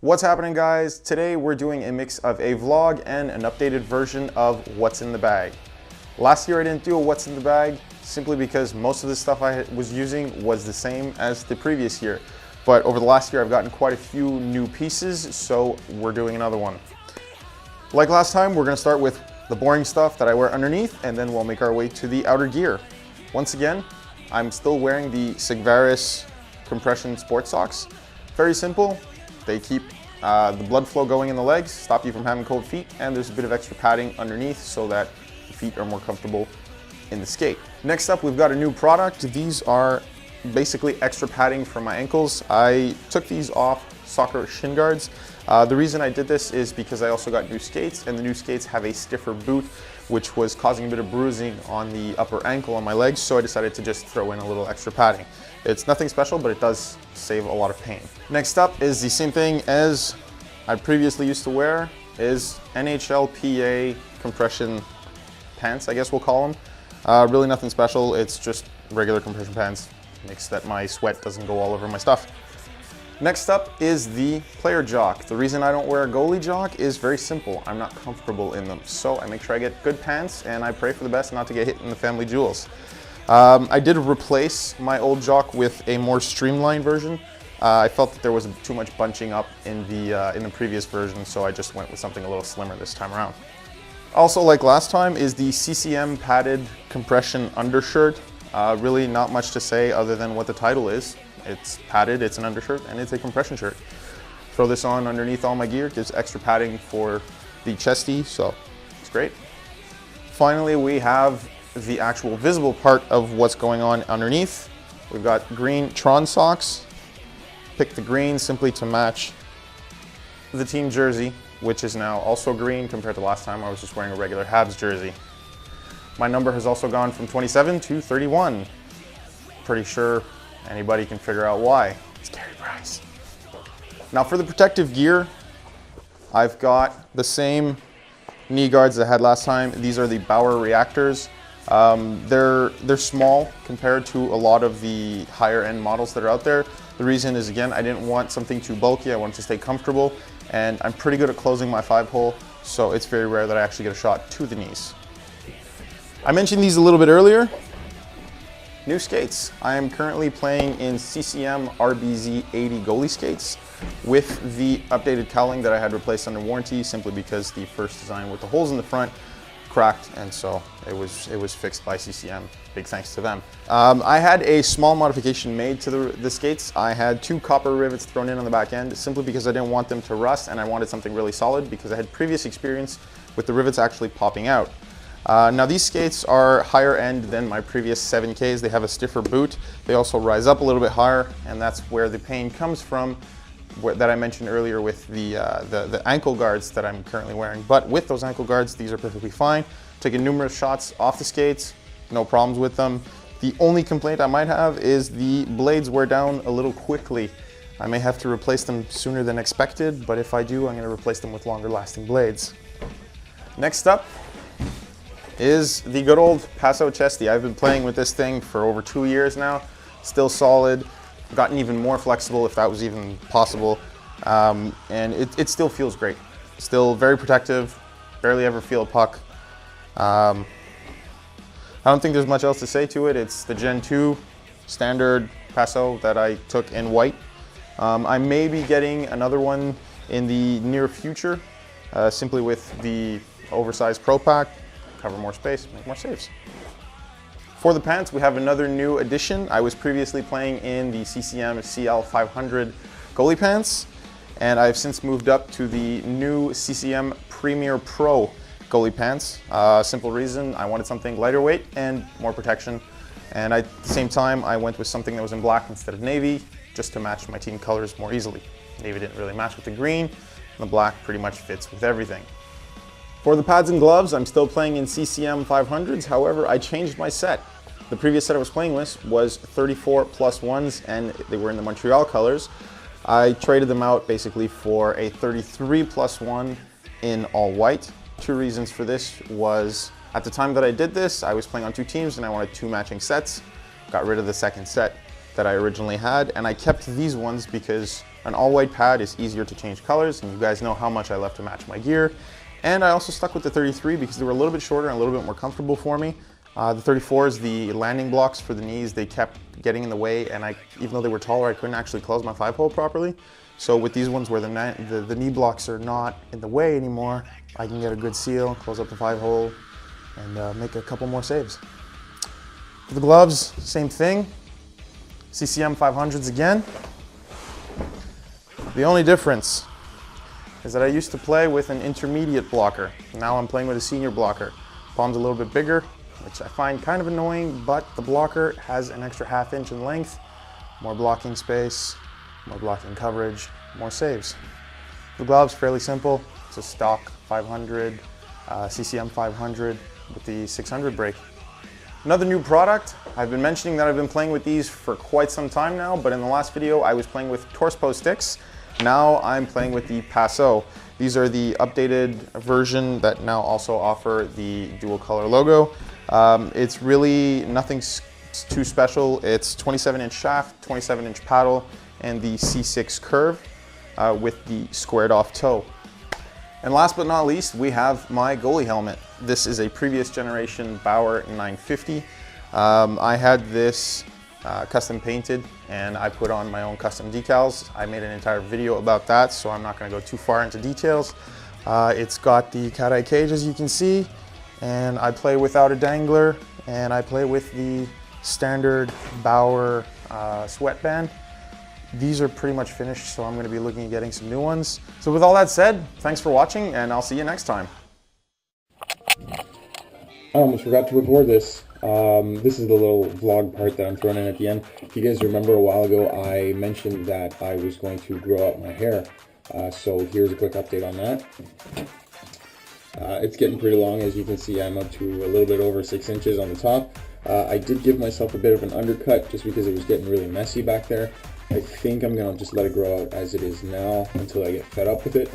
What's happening, guys? Today we're doing a mix of a vlog and an updated version of what's in the bag. Last year I didn't do a what's in the bag simply because most of the stuff I was using was the same as the previous year. But over the last year I've gotten quite a few new pieces, so we're doing another one. Like last time, we're gonna start with the boring stuff that I wear underneath, and then we'll make our way to the outer gear. Once again, I'm still wearing the Sigvaris compression sports socks. Very simple. They keep the blood flow going in the legs, stop you from having cold feet, and there's a bit of extra padding underneath so that the feet are more comfortable in the skate. Next up, we've got a new product. These are basically extra padding for my ankles. I took these off soccer shin guards. The reason I did this is because I also got new skates, and the new skates have a stiffer boot, which was causing a bit of bruising on the upper ankle on my legs, so I decided to just throw in a little extra padding. It's nothing special, but it does save a lot of pain. Next up is the same thing as I previously used to wear, is NHLPA compression pants, I guess we'll call them. Really nothing special, it's just regular compression pants. Makes that my sweat doesn't go all over my stuff. Next up is the player jock. The reason I don't wear a goalie jock is very simple. I'm not comfortable in them. So I make sure I get good pants, and I pray for the best not to get hit in the family jewels. I did replace my old jock with a more streamlined version. I felt that there was too much bunching up in the previous version, so I just went with something a little slimmer this time around. Also, like last time, is the CCM padded compression undershirt. Really not much to say other than what the title is. It's padded, it's an undershirt, and it's a compression shirt. Throw this on underneath all my gear, gives extra padding for the chesty, so it's great. Finally, we have the actual visible part of what's going on underneath. We've got green Tron socks. Pick the green simply to match the team jersey, which is now also green compared to last time I was just wearing a regular Habs jersey. My number has also gone from 27 to 31. Pretty sure anybody can figure out why. It's Carey Price. Now for the protective gear, I've got the same knee guards that I had last time. These are the Bauer Reactors. They're small compared to a lot of the higher end models that are out there. The reason is, again, I didn't want something too bulky. I wanted to stay comfortable, and I'm pretty good at closing my 5-hole, so it's very rare that I actually get a shot to the knees. I mentioned these a little bit earlier. New skates. I am currently playing in CCM RBZ 80 goalie skates with the updated cowling that I had replaced under warranty, simply because the first design with the holes in the front cracked, and so it was fixed by CCM. Big thanks to them. I had a small modification made to the skates. I had 2 copper rivets thrown in on the back end simply because I didn't want them to rust, and I wanted something really solid because I had previous experience with the rivets actually popping out. Now these skates are higher end than my previous 7Ks. They have a stiffer boot. They also rise up a little bit higher, and that's where the pain comes from that I mentioned earlier with the ankle guards that I'm currently wearing. But with those ankle guards, these are perfectly fine. Taken numerous shots off the skates, no problems with them. The only complaint I might have is the blades wear down a little quickly. I may have to replace them sooner than expected, but if I do, I'm going to replace them with longer lasting blades. Next up is the good old Paso Chesty. I've been playing with this thing for over 2 years now. Still solid. Gotten even more flexible, if that was even possible. And it still feels great. Still very protective. Barely ever feel a puck. I don't think there's much else to say to it. It's the Gen 2 standard Paso that I took in white. I may be getting another one in the near future, simply with the oversized Pro Pack. Cover more space, make more saves. For the pants, we have another new addition. I was previously playing in the CCM CL 500 goalie pants, and I've since moved up to the new CCM Premier Pro goalie pants. Simple reason, I wanted something lighter weight and more protection. And at the same time, I went with something that was in black instead of navy, just to match my team colors more easily. Navy didn't really match with the green, and the black pretty much fits with everything. For the pads and gloves, I'm still playing in CCM 500s, however, I changed my set. The previous set I was playing with was 34 plus ones, and they were in the Montreal colors. I traded them out basically for a 33 plus one in all white. 2 reasons for this was, at the time that I did this, I was playing on 2 teams and I wanted 2 matching sets. Got rid of the second set that I originally had, and I kept these ones because An all-white pad is easier to change colors, and you guys know how much I love to match my gear. And I also stuck with the 33 because they were a little bit shorter and a little bit more comfortable for me. The 34s, the landing blocks for the knees, they kept getting in the way, and even though they were taller, I couldn't actually close my 5-hole properly. So with these ones where the knee blocks are not in the way anymore, I can get a good seal, close up the 5-hole, and make a couple more saves. For the gloves, same thing. CCM 500s again. The only difference is that I used to play with an intermediate blocker. Now I'm playing with a senior blocker. Palm's a little bit bigger, which I find kind of annoying, but the blocker has an extra ½ inch in length, more blocking space, more blocking coverage, more saves. The gloves, fairly simple. It's a stock 500, CCM 500 with the 600 break. Another new product, I've been mentioning that I've been playing with these for quite some time now, but in the last video I was playing with Torspo sticks. Now I'm playing with the Paso. These are the updated version that now also offer the dual color logo. It's really nothing too special. It's 27-inch shaft, 27-inch paddle, and the C6 curve with the squared off toe. And last but not least, we have my goalie helmet. This is a previous generation Bauer 950. I had this custom painted, and I put on my own custom decals. I made an entire video about that, so I'm not going to go too far into details. It's got the cat-eye cage, as you can see, and I play without a dangler, and I play with the standard Bauer sweatband. These are pretty much finished, so I'm going to be looking at getting some new ones. So with all that said, thanks for watching, and I'll see you next time. I almost forgot to record this. This is the little vlog part that I'm throwing in at the end. If you guys remember a while ago, I mentioned that I was going to grow out my hair. So here's a quick update on that. It's getting pretty long. As you can see, I'm up to a little bit over 6 inches on the top. I did give myself a bit of an undercut just because it was getting really messy back there. I think I'm going to just let it grow out as it is now until I get fed up with it.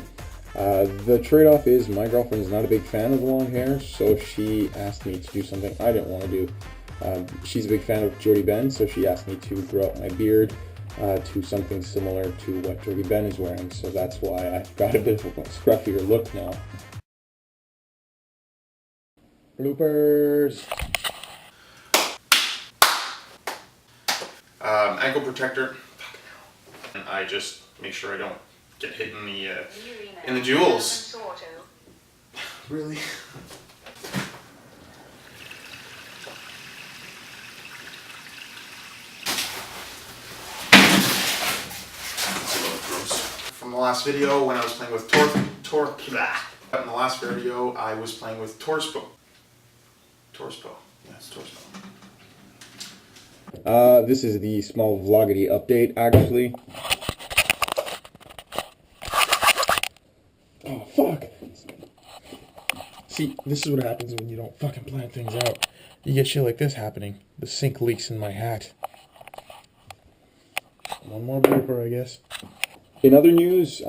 The trade-off is my girlfriend's not a big fan of long hair, so she asked me to do something I didn't want to do. She's a big fan of Jordie Benn, so she asked me to grow out my beard to something similar to what Jordie Benn is wearing, so that's why I've got a bit of a scruffier look now. Bloopers! Ankle protector. And I just make sure I don't get hit in the jewels. Really? From the last video when I was playing with in the last video I was playing with Torspo. Yes, Torspo. This is the small vloggity update, actually. Oh, fuck! See, this is what happens when you don't fucking plan things out. You get shit like this happening. The sink leaks in my hat. One more blooper, I guess. In other news,